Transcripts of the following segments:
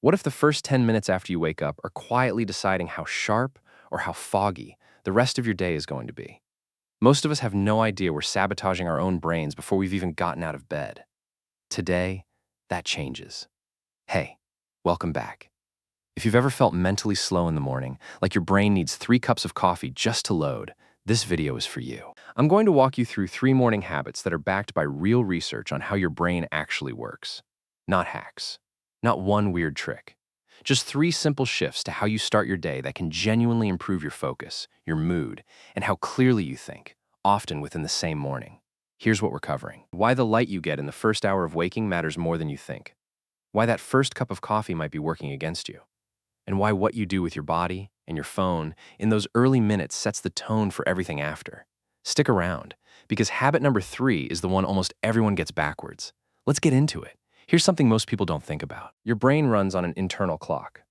What if the first 10 minutes after you wake up are quietly deciding how sharp or how foggy the rest of your day is going to be? Most of us have no idea we're sabotaging our own brains before we've even gotten out of bed. Today, that changes. Hey, welcome back. If you've ever felt mentally slow in the morning, like your brain needs 3 cups of coffee just to load, this video is for you. I'm going to walk you through 3 morning habits that are backed by real research on how your brain actually works. Not hacks. Not one weird trick. Just 3 simple shifts to how you start your day that can genuinely improve your focus, your mood, and how clearly you think, often within the same morning. Here's what we're covering. Why the light you get in the first hour of waking matters more than you think. Why that first cup of coffee might be working against you. And why what you do with your body and your phone in those early minutes sets the tone for everything after. Stick around, because habit number 3 is the one almost everyone gets backwards. Let's get into it. Here's something most people don't think about. Your brain runs on an internal clock.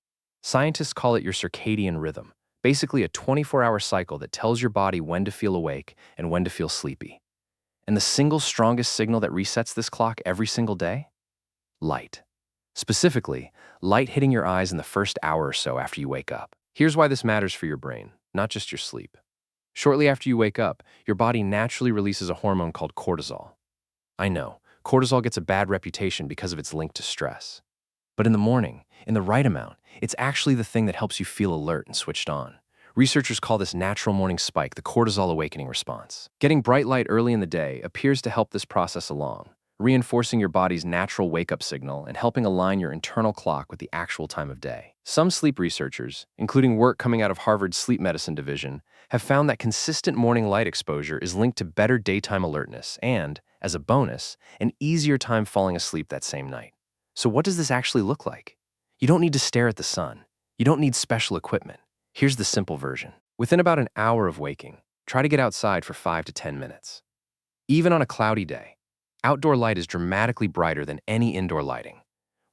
Scientists call it your circadian rhythm, basically a 24-hour cycle that tells your body when to feel awake and when to feel sleepy. And the single strongest signal that resets this clock every single day? Light. Specifically, light hitting your eyes in the first hour or so after you wake up. Here's why this matters for your brain, not just your sleep. Shortly after you wake up, your body naturally releases a hormone called cortisol. I know, cortisol gets a bad reputation because of its link to stress. But in the morning, in the right amount, it's actually the thing that helps you feel alert and switched on. Researchers call this natural morning spike the cortisol awakening response. Getting bright light early in the day appears to help this process along, reinforcing your body's natural wake-up signal and helping align your internal clock with the actual time of day. Some sleep researchers, including work coming out of Harvard's sleep medicine division, have found that consistent morning light exposure is linked to better daytime alertness and, as a bonus, an easier time falling asleep that same night. So what does this actually look like? You don't need to stare at the sun. You don't need special equipment. Here's the simple version. Within about an hour of waking, try to get outside for 5 to 10 minutes. Even on a cloudy day, outdoor light is dramatically brighter than any indoor lighting.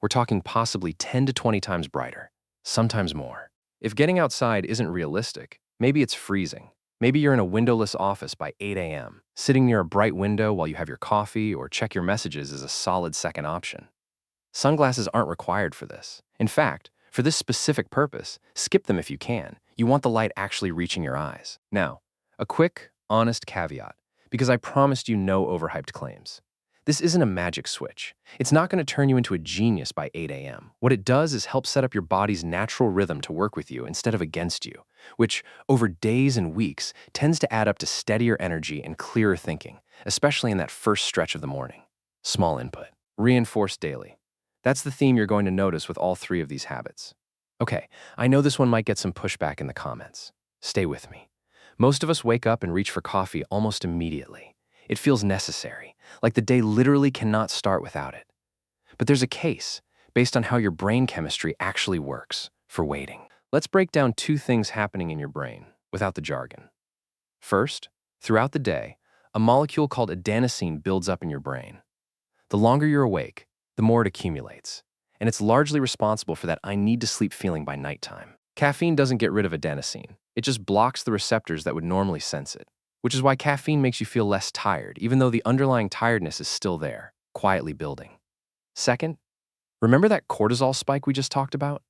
We're talking possibly 10 to 20 times brighter, sometimes more. If getting outside isn't realistic, maybe it's freezing. Maybe you're in a windowless office by 8 a.m. Sitting near a bright window while you have your coffee or check your messages is a solid second option. Sunglasses aren't required for this. In fact, for this specific purpose, skip them if you can. You want the light actually reaching your eyes. Now, a quick, honest caveat, because I promised you no overhyped claims. This isn't a magic switch. It's not going to turn you into a genius by 8 a.m. What it does is help set up your body's natural rhythm to work with you instead of against you, which, over days and weeks, tends to add up to steadier energy and clearer thinking, especially in that first stretch of the morning. Small input. Reinforce daily. That's the theme you're going to notice with all 3 of these habits. Okay, I know this one might get some pushback in the comments. Stay with me. Most of us wake up and reach for coffee almost immediately. It feels necessary, like the day literally cannot start without it. But there's a case, based on how your brain chemistry actually works, for waiting. Let's break down 2 things happening in your brain, without the jargon. First, throughout the day, a molecule called adenosine builds up in your brain. The longer you're awake, the more it accumulates, and it's largely responsible for that I need to sleep feeling by nighttime. Caffeine doesn't get rid of adenosine. It just blocks the receptors that would normally sense it, which is why caffeine makes you feel less tired, even though the underlying tiredness is still there, quietly building. Second, remember that cortisol spike we just talked about?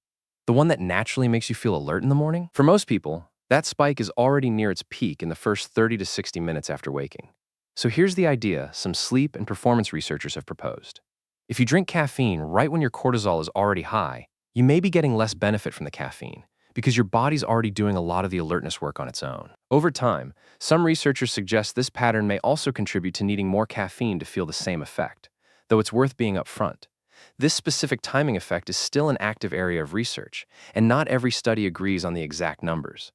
The one that naturally makes you feel alert in the morning? For most people, that spike is already near its peak in the first 30 to 60 minutes after waking. So here's the idea some sleep and performance researchers have proposed. If you drink caffeine right when your cortisol is already high, you may be getting less benefit from the caffeine because your body's already doing a lot of the alertness work on its own. Over time, some researchers suggest this pattern may also contribute to needing more caffeine to feel the same effect, though it's worth being upfront. This specific timing effect is still an active area of research, and not every study agrees on the exact numbers.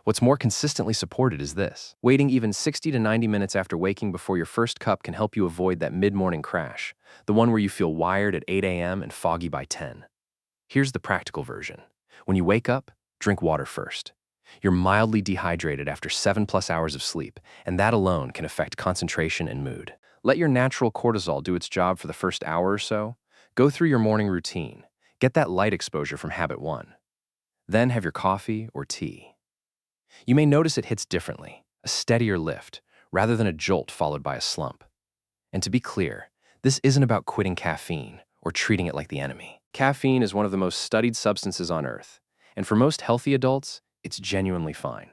What's more consistently supported is this. Waiting even 60 to 90 minutes after waking before your first cup can help you avoid that mid-morning crash, the one where you feel wired at 8 a.m. and foggy by 10. Here's the practical version. When you wake up, drink water first. You're mildly dehydrated after 7+ hours of sleep, and that alone can affect concentration and mood. Let your natural cortisol do its job for the first hour or so. Go through your morning routine. Get that light exposure from habit 1. Then have your coffee or tea. You may notice it hits differently, a steadier lift, rather than a jolt followed by a slump. And to be clear, this isn't about quitting caffeine or treating it like the enemy. Caffeine is one of the most studied substances on Earth, and for most healthy adults, it's genuinely fine.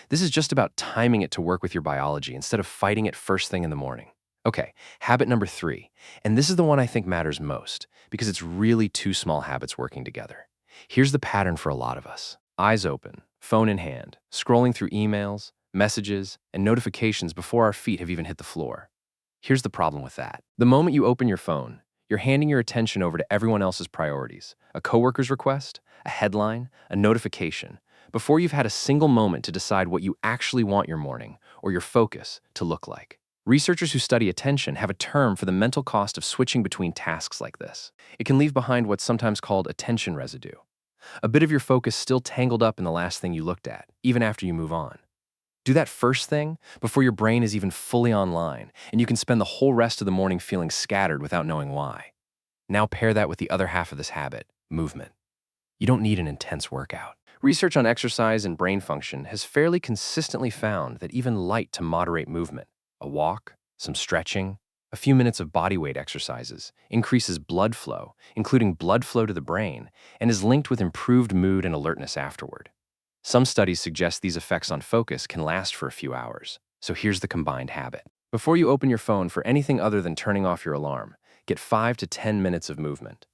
This is just about timing it to work with your biology instead of fighting it first thing in the morning. Okay, habit number 3, and this is the one I think matters most because it's really two small habits working together. Here's the pattern for a lot of us. Eyes open, phone in hand, scrolling through emails, messages, and notifications before our feet have even hit the floor. Here's the problem with that. The moment you open your phone, you're handing your attention over to everyone else's priorities, a coworker's request, a headline, a notification, before you've had a single moment to decide what you actually want your morning or your focus to look like. Researchers who study attention have a term for the mental cost of switching between tasks like this. It can leave behind what's sometimes called attention residue, a bit of your focus still tangled up in the last thing you looked at, even after you move on. Do that first thing before your brain is even fully online, and you can spend the whole rest of the morning feeling scattered without knowing why. Now pair that with the other half of this habit, movement. You don't need an intense workout. Research on exercise and brain function has fairly consistently found that even light to moderate movement, a walk, some stretching, a few minutes of bodyweight exercises, increases blood flow, including blood flow to the brain, and is linked with improved mood and alertness afterward. Some studies suggest these effects on focus can last for a few hours. So here's the combined habit. Before you open your phone for anything other than turning off your alarm, get 5 to 10 minutes of movement.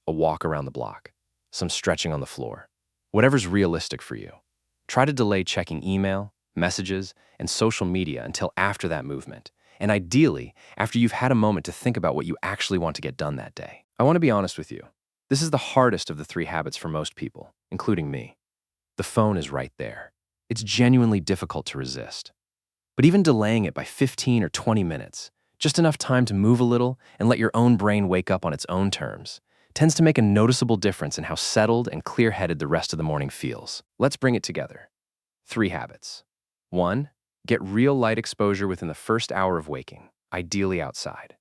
A walk around the block, some stretching on the floor. Whatever's realistic for you. Try to delay checking email, messages, and social media until after that movement, and ideally, after you've had a moment to think about what you actually want to get done that day. I want to be honest with you. This is the hardest of the 3 habits for most people, including me. The phone is right there. It's genuinely difficult to resist. But even delaying it by 15 or 20 minutes, just enough time to move a little and let your own brain wake up on its own terms, tends to make a noticeable difference in how settled and clear-headed the rest of the morning feels. Let's bring it together. 3 habits. 1. Get real light exposure within the first hour of waking, ideally outside.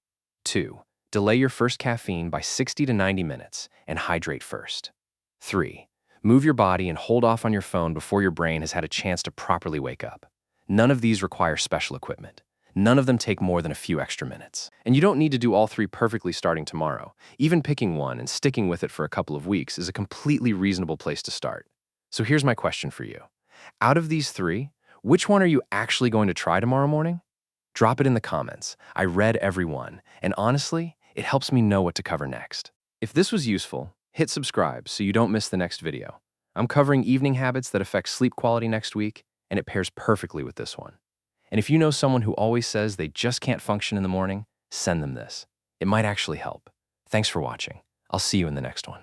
2. Delay your first caffeine by 60 to 90 minutes and hydrate first. 3. Move your body and hold off on your phone before your brain has had a chance to properly wake up. None of these require special equipment. None of them take more than a few extra minutes. And you don't need to do all 3 perfectly starting tomorrow. Even picking one and sticking with it for a couple of weeks is a completely reasonable place to start. So here's my question for you. Out of these 3, which one are you actually going to try tomorrow morning? Drop it in the comments. I read every one, and honestly, it helps me know what to cover next. If this was useful, hit subscribe so you don't miss the next video. I'm covering evening habits that affect sleep quality next week, and it pairs perfectly with this one. And if you know someone who always says they just can't function in the morning, send them this. It might actually help. Thanks for watching. I'll see you in the next one.